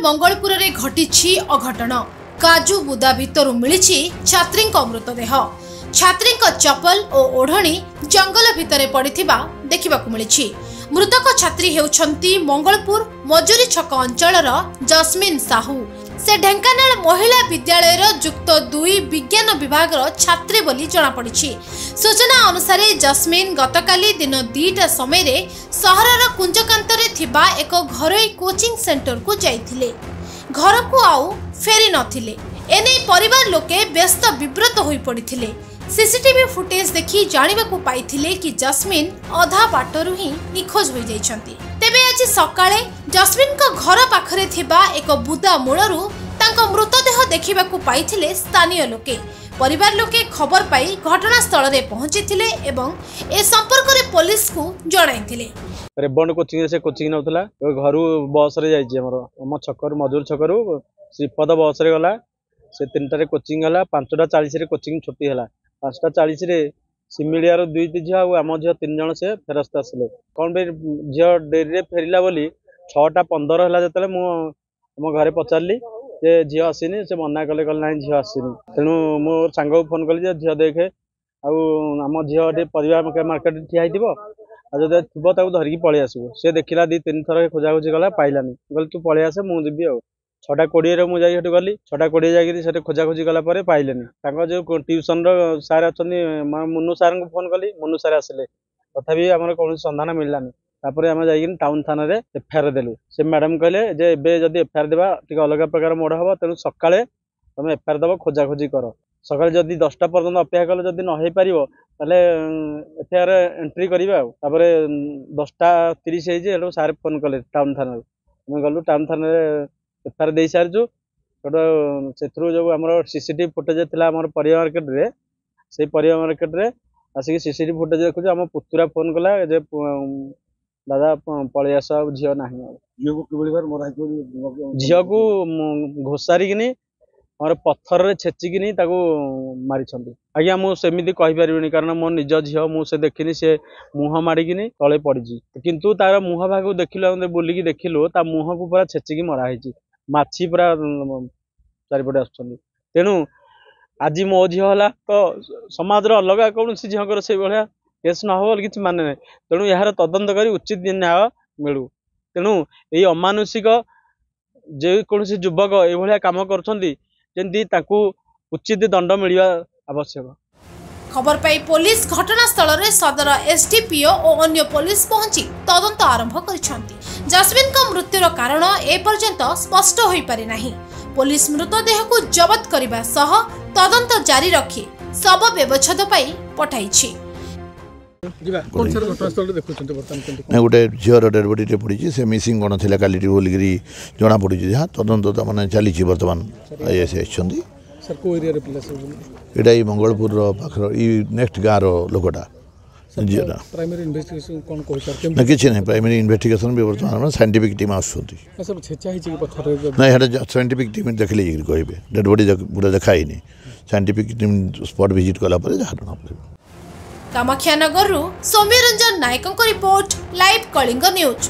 मंगलपुर रे घटी अघटन काजू बुदा भितर मिली छात्री मृतदेह। छात्री चपल और ओढ़णी जंगल भितर पड़ा देखा मिली। मृतक छात्री होउछंती मंगलपुर मजूरी छक अंचलर जस्मिन साहू। से ढेंकानाल महिला विद्यालय युक्त 2 विज्ञान विभाग छात्री बोली जनापड़ी। सूचना अनुसार जस्मिन गतकाली दिन 2टा समय सहरर कुंजकांतरे थिबा एक घरोई कोचिंग सेंटर को जाइथिले। घर को आउ फेरी नथिले। एने परिवार लोके व्यस्त विब्रत होई पड़िथिले। सीसीटीवी फुटेज देखि जानिबा को पाइथिले कि जस्मिन अधा बाटरु ही निखोज होई जाइछंती। तेबे आज सकाळे जस्मिन को घर पाखरे थिबा एक बुदा मूलरू तांको मृतदेह देखिबा को पाइथिले स्थानीय लोके। परिवार लोके खबर पाई घटनास्थल रे पहुंचीथिले एवं ए संपर्क रे पुलिस को जणाइथिले। रेबंड कोचिंग से कोचिंग नउतला घरु बस रे जाइछि हम छकर मजूर छकरू श्रीपद बस रे गला। से 3टा रे कोचिंग गला 5:40 रे कोचिंग छुट्टी हला। 5:40 रे सिमिलियार 2 झिया और आम झिया 3 जण से फेरस्त आसले। कौन बे झिया डेरी रे फेरिला बोली 6:15 हला जतले मु हम घरे पचारली जे झिया आसीनी। से मना कले कल नाही झिया आसीनी। तेनु मो सांग को फोन कली जे झिया देखे आउ आम झिया डे परिवार मार्केट ठिया हिदिबो आ जदे थिबो ताऊ धरिकी पळे आसबो। से देखिला 2-3 थर खोजा खोजी गला पाइलानी। गल तू पळे आसे मु जिबी आ 6:20 रे मु जाई हटु गली। 6:20 जाई से खोजा खोजी गला परे पाइलेनी। तांको जो ट्यूशन रो सार अछनी मुन्नू सार को फोन कली। मुन्नू सार आसले तथापि हमर कोन संधान मिललानी। तापर हम जाई टाउन थाना रे एफआईआर देलु। से मैडम कहले जे एबे जदी एफआईआर देबा टिक अलग प्रकार मोड हबो तेनु सकाळे तमे एफआईआर दबो खोजा खोजी करो। सकाळे जदी 10टा पर्यंत अपेक्षा कलो जदी न हेई परिबो तले एफआईआर एंट्री करिबा। तापर 10:30 हे जे सार फोन कले टाउन थाना। हम गलु टाउन थाना रे एफआईआर दे सारजु। से थ्रू जो हमर सीसीटीवी फुटेज थिला हमर परिया मार्केट रे से परिया मार्केट रे आसी सीसीटीवी फुटेज देखु हमर पुतुरा फोन कला जे दादा पळे आस झियो नाही। झियो को किबळी बार मोरा झियो को घोसारी किनी हमर पत्थर रे छेची किनी ताको मारी छंदी। आज्ञा मु सेमिति कहि परिबिनी कारण मो निज झियो मु से देखिनी। से मुह मारी किनी तळे पड़िजी किंतु तार मुह भाग देखिलो हम बोली की देखिलो ता मुह को पूरा छेची की मरा हैची। माछी पूरा चारिपटे आसुछंदी। तेनु आज मो झियो हला तो समाज रो अलग कौन सी झियो कर से भलिया केस न हो किछि माने नै। तेनु यार तदंत करी उचित न्याय मिलू। तेनु एई अमानुषिक जे कौन सी युवक ए भलिया काम करछंदी जेंदी ताकू उचित दंड मिलिया आवश्यक। खबर पाई पुलिस घटनास्थल रे सदर एसडीपीओ और अन्य पुलिस पहुंची तदंत आरंभ करिसंती। जस्मिन का मृत्युर कारण ए पर्यंत स्पष्ट होई पारि नाही। पुलिस मृतदेह को जब्त करबा सह तदंत जारी रखी सब व्यवच्छेद पाई पठाइछि। गोटे झीर डेड बडी पड़ी से मिसिंग कौन थी काली बोलिकी जना पड़ी जहाँ तदंत मैंने चली बर्तमान आईएस ये मंगलपुर पाखर नेक्स्ट गाँव लोकटा ना कि प्राइमरी इन्वेस्टिगेशन भी बर्तमान साइंटिफिक टीम आसुँच ना साइंटिफिक टीम देखले कहे डेड बडी पूरा देखाई साइंटिफिक टीम स्पॉट विजिट कलापर जहाँ जना पड़े। कामाख्यानगर सौम्यरंजन नायकों रिपोर्ट लाइव कलिंग न्यूज।